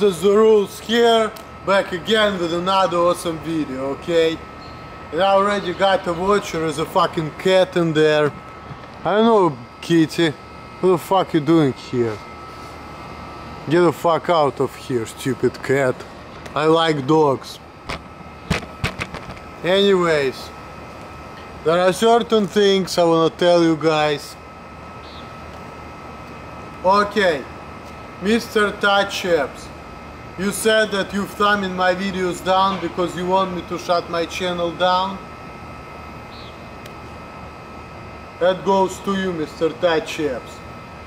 TheRulezzzzzz here, back again with another awesome video, okay? And I already got a watcher, there's a fucking cat in there. I don't know, kitty, what the fuck you doing here? Get the fuck out of here, stupid cat. I like dogs. Anyways, there are certain things I wanna tell you guys. Okay, Mr. Touch Apps, you said that you've thumbing my videos down because you want me to shut my channel down. That goes to you, Mr. Touch Apps.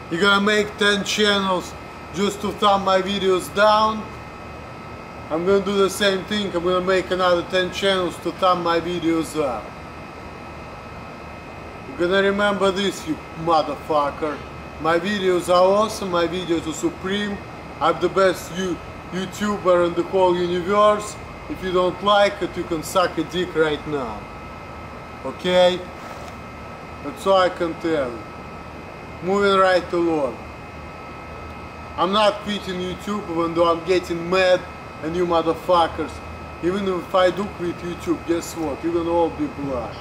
You're gonna make 10 channels just to thumb my videos down. I'm gonna do the same thing. I'm gonna make another 10 channels to thumb my videos up. You're gonna remember this, you motherfucker. My videos are awesome, my videos are supreme. I'm the best YouTuber in the whole universe. If you don't like it, you can suck a dick right now. Okay? That's all I can tell you. Moving right along. I'm not quitting YouTube even though I'm getting mad and you motherfuckers. Even if I do quit YouTube, guess what? You're gonna all be blocked.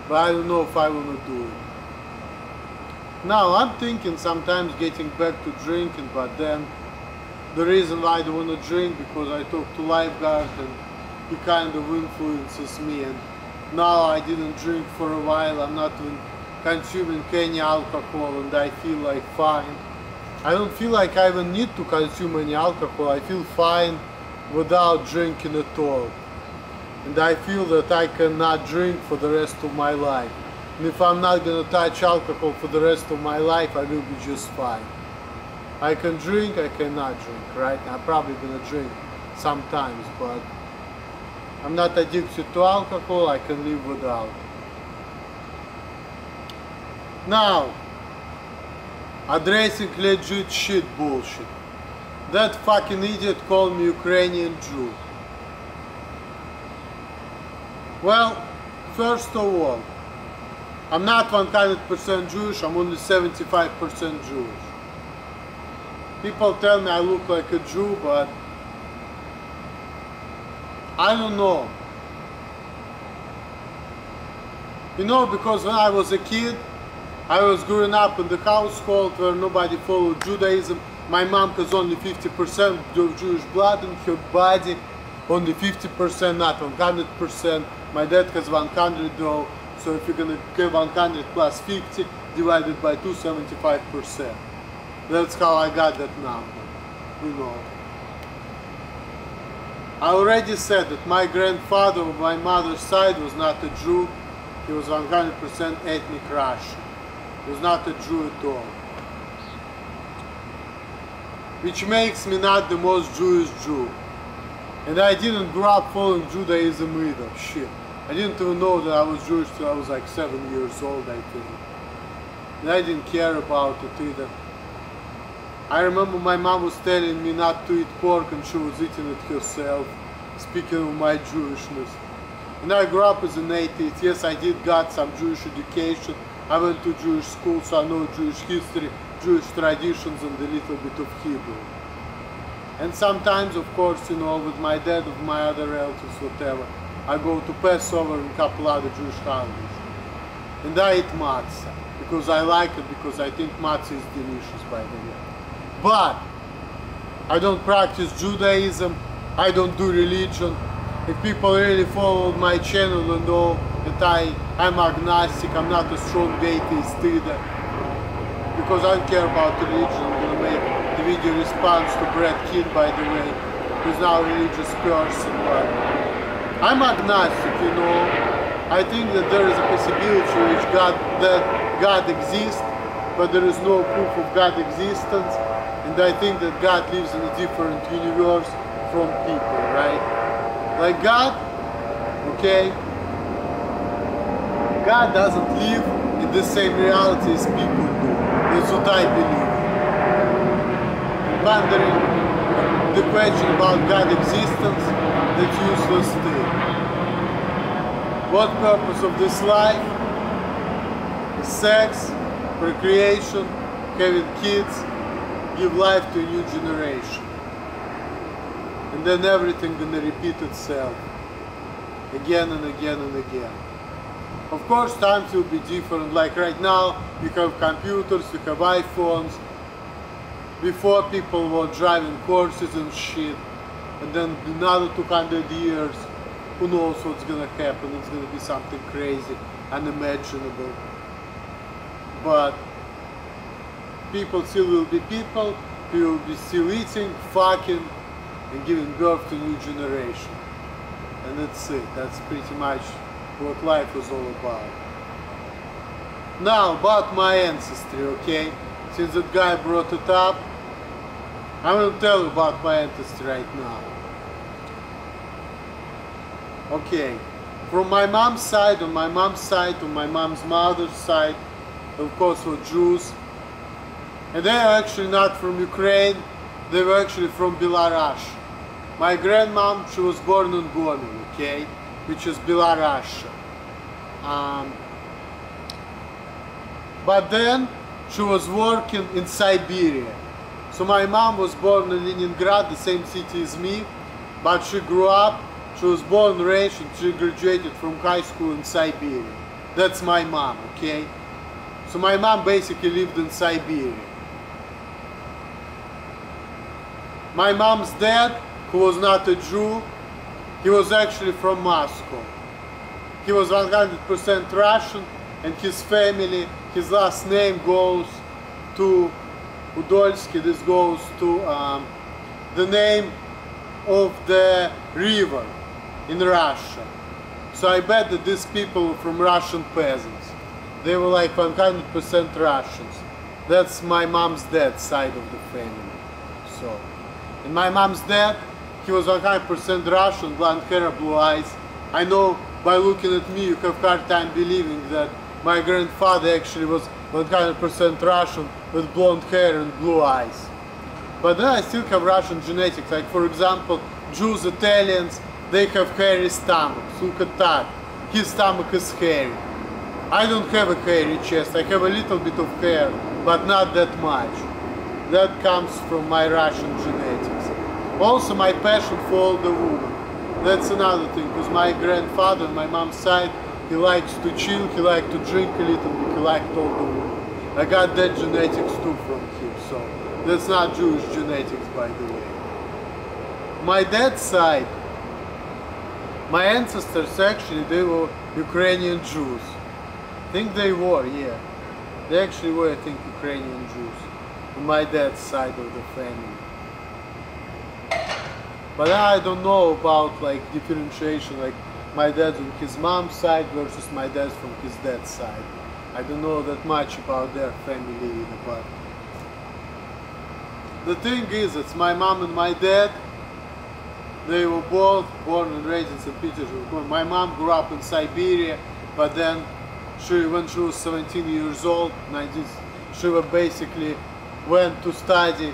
But I don't know if I wanna do it. Now I'm thinking sometimes getting back to drinking, but then the reason why I don't wanna drink because I talked to lifeguard and he kind of influences me, and now I didn't drink for a while. I'm not even consuming any alcohol and I feel like fine. I don't feel like I even need to consume any alcohol. I feel fine without drinking at all. And I feel that I cannot drink for the rest of my life. And if I'm not gonna touch alcohol for the rest of my life, I will be just fine. I can drink, I cannot drink, right? I'm probably gonna drink sometimes, but I'm not addicted to alcohol, I can live without. Now, addressing legit shit bullshit. That fucking idiot called me Ukrainian Jew. Well, first of all, I'm not 100% Jewish, I'm only 75% Jewish. People tell me I look like a Jew, but I don't know. You know, because when I was a kid, I was growing up in the household where nobody followed Judaism. My mom has only 50% of Jewish blood in her body, only 50%, not 100%. My dad has 100 though, so if you're gonna get 100 plus 50 divided by 275%. That's how I got that number, you know. I already said that my grandfather on my mother's side was not a Jew. He was 100% ethnic Russian. He was not a Jew at all. Which makes me not the most Jewish Jew. And I didn't grow up following Judaism either, shit. I didn't even know that I was Jewish till I was like 7 years old, I think. And I didn't care about it either. I remember my mom was telling me not to eat pork and she was eating it herself, speaking of my Jewishness. And I grew up as an atheist. Yes, I did got some Jewish education. I went to Jewish school, so I know Jewish history, Jewish traditions, and a little bit of Hebrew. And sometimes, of course, you know, with my dad, with my other relatives, whatever, I go to Passover and a couple other Jewish holidays. And I eat matzah, because I like it, because I think matzah is delicious, by the way. But I don't practice Judaism, I don't do religion. If people really followed my channel and know that I'm agnostic, I'm not a strong atheist either. Because I don't care about religion. I'm gonna make the video response to Brad Kidd, by the way, who's now a religious person. But I'm agnostic, you know. I think that there is a possibility that God exists, but there is no proof of God's existence. And I think that God lives in a different universe from people, right? Like God, okay? God doesn't live in the same reality as people do. That's what I believe. Pondering the question about God's existence, that's useless thing. What purpose of this life? Sex, procreation, having kids, give life to a new generation. and then everything gonna repeat itself again and again and again. Of course, times will be different. Like right now, you have computers, you have iPhones. Before, people were driving horses and shit, and then another 200 years, who knows what's gonna happen? It's gonna be something crazy, unimaginable. But people still will be people. We will be still eating, fucking, and giving birth to new generation. And that's it. That's pretty much what life was all about. Now, about my ancestry, okay? Since that guy brought it up, I'm gonna tell you about my ancestry right now. Okay, from my mom's side, on my mom's mother's side, of course, were Jews. And they are actually not from Ukraine, they were actually from Belarus. My grandmom, she was born in Gomel, okay, which is Belarus. But then she was working in Siberia. So my mom was born in Leningrad, the same city as me, but she grew up, she was born and raised, and she graduated from high school in Siberia. That's my mom, okay? So my mom basically lived in Siberia. My mom's dad, who was not a Jew, he was actually from Moscow. He was 100% Russian, and his family, his last name goes to Udolsky. This goes to the name of the river in Russia. So I bet that these people were from Russian peasants. They were like 100% Russians. That's my mom's dad's side of the family. So, and my mom's dad, he was 100% Russian, blonde hair, blue eyes. I know by looking at me you have a hard time believing that my grandfather actually was 100% Russian with blonde hair and blue eyes. But then I still have Russian genetics. Like for example, Jews, Italians, they have hairy stomachs. Look at that. His stomach is hairy. I don't have a hairy chest. I have a little bit of hair, but not that much. That comes from my Russian genetics. Also my passion for older women. That's another thing, because my grandfather on my mom's side, he likes to chill, he likes to drink a little bit, he liked older women. I got that genetics too from him, so that's not Jewish genetics, by the way. My dad's side, my ancestors actually, they were Ukrainian Jews. I think they were, yeah. They actually were, I think, Ukrainian Jews on my dad's side of the family. But I don't know about like differentiation, like my dad on his mom's side versus my dad from his dad's side. I don't know that much about their family either, but the thing is, it's my mom and my dad. They were both born and raised in St. Petersburg. My mom grew up in Siberia, but then when she was 17 years old, she basically went to study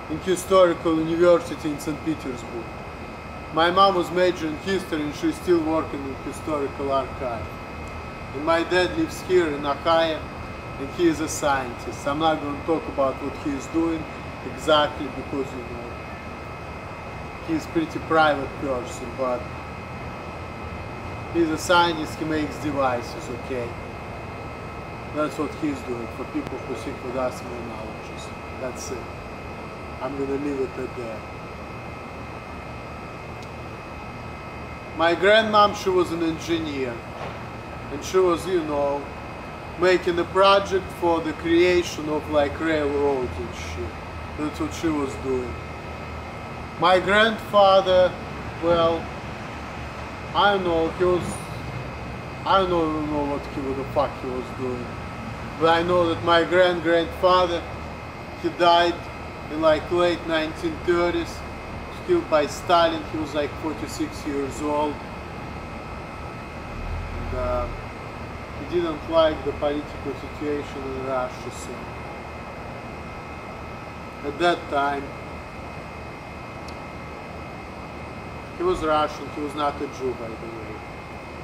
in historical university in St. Petersburg. My mom was majoring in history and she's still working in historical archive. And my dad lives here in Ohio and he is a scientist. I'm not going to talk about what he is doing exactly because, you know, he's a pretty private person, but he's a scientist, he makes devices, okay? That's what he's doing for people who seek with asthma and allergies. That's it. I'm gonna leave it at that. My grandmom, she was an engineer. And she was, you know, making a project for the creation of like railroads and shit. That's what she was doing. My grandfather, well, I don't know, I don't know what the fuck he was doing. But I know that my grandfather, he died in like late 1930s, killed by Stalin. He was like 46 years old. And he didn't like the political situation in Russia, so at that time he was Russian, he was not a Jew, by the way.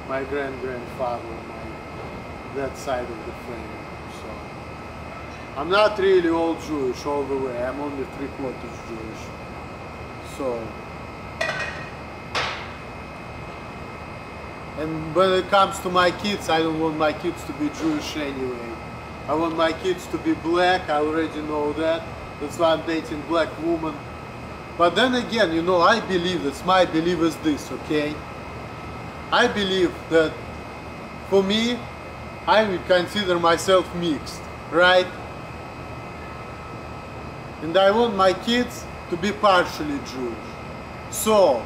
My grandfather on that side of the family. I'm not really all Jewish all the way, I'm only 3/4 Jewish. So, And when it comes to my kids, I don't want my kids to be Jewish anyway. I want my kids to be black, I already know that. That's why I'm dating black woman. But then again, you know, I believe, that's my belief is this, okay? I believe that for me, I would consider myself mixed, right? And I want my kids to be partially Jewish. So,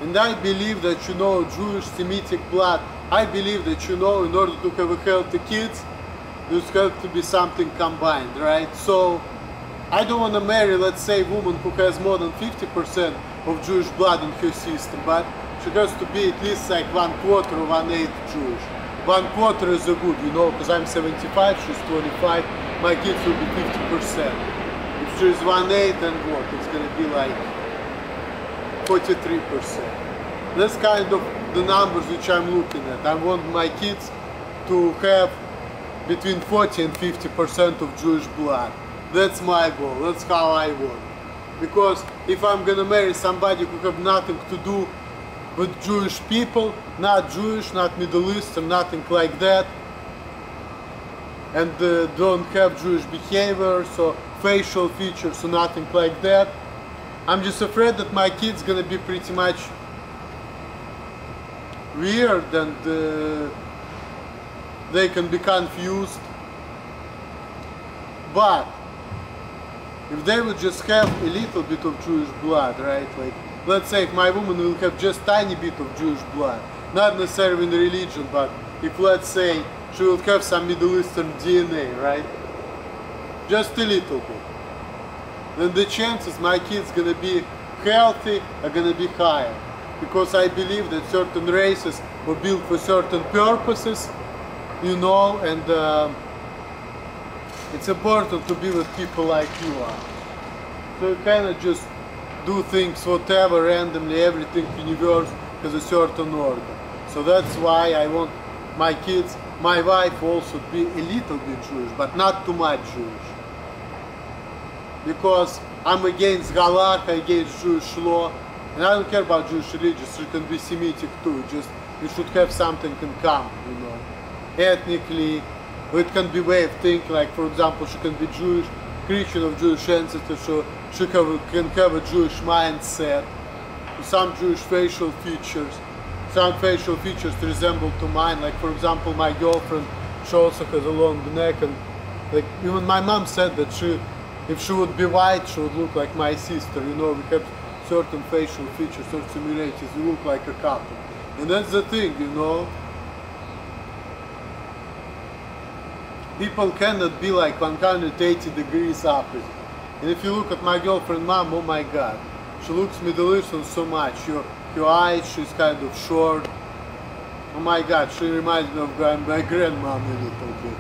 and I believe that, you know, Jewish Semitic blood, I believe that, you know, in order to have a healthy kids, there's have to be something combined, right? So, I don't want to marry, let's say, a woman who has more than 50% of Jewish blood in her system, but she has to be at least like 1/4 or 1/8 Jewish. 1/4 is a good, you know, because I'm 75, she's 25, my kids will be 50%. If she's 1/8, then what? It's going to be like 43%. That's kind of the numbers which I'm looking at. I want my kids to have between 40 and 50% of Jewish blood. That's my goal, that's how I want. Because if I'm gonna marry somebody who have nothing to do with Jewish people, not Jewish, not Middle Eastern, nothing like that, and don't have Jewish behaviors or facial features or nothing like that, I'm just afraid that my kid's gonna be pretty much weird and they can be confused. But if they would just have a little bit of Jewish blood, right? Like, let's say if my woman will have just tiny bit of Jewish blood, not necessarily in religion, but if, let's say, she will have some Middle Eastern DNA, right? Just a little bit. Then the chances my kid's gonna be healthy are gonna be higher. Because I believe that certain races were built for certain purposes, you know, and it's important to be with people like you are. So you cannot just do things whatever, randomly, everything universe has a certain order. So that's why I want my kids, my wife also to be a little bit Jewish, but not too much Jewish. Because I'm against Halakha, against Jewish law, and I don't care about Jewish religion, so it can be Semitic too, just we should have something in common, you know, ethnically. It can be way of thinking, like for example, she can be Jewish, Christian of Jewish ancestry, so she can have a Jewish mindset, some Jewish facial features, some facial features resemble to mine, like for example my girlfriend, she also has a long neck, and like even my mom said that if she would be white, she would look like my sister, you know, we have certain facial features, certain similarities, we look like a couple. And that's the thing, you know. People cannot be like 180 degrees opposite. And if you look at my girlfriend mom, oh my god, she looks Middle Eastern so much. Her eyes, she's kind of short. Oh my god, she reminds me of my grandmom a little bit,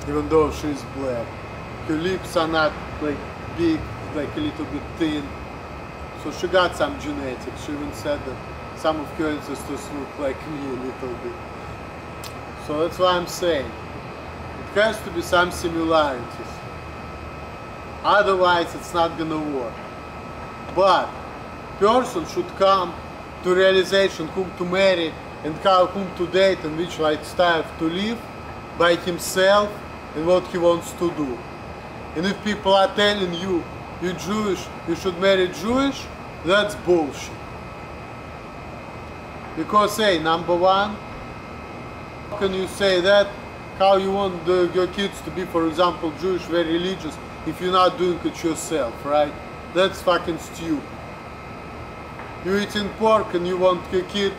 even though she's black. Her lips are not like big, like a little bit thin. So she got some genetics. She even said that some of her ancestors look like me a little bit. So that's why I'm saying. It has to be some similarities. Otherwise it's not gonna work. But person should come to realization whom to marry and whom to date and which lifestyle to live by himself and what he wants to do. And if people are telling you, you're Jewish, you should marry Jewish, that's bullshit. Because hey, number one, how can you say that? How you want your kids to be, for example, Jewish, very religious, if you're not doing it yourself, right? That's fucking stupid. You're eating pork and you want your kid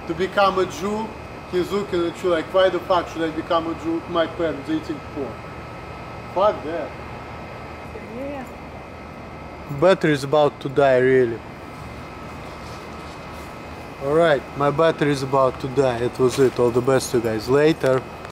to become a Jew, he's looking at you like, why the fuck should I become a Jew? My parents eating pork. Fuck that. Yeah. Battery is about to die, really. Alright, my battery is about to die. It was it. All the best, you guys. Later.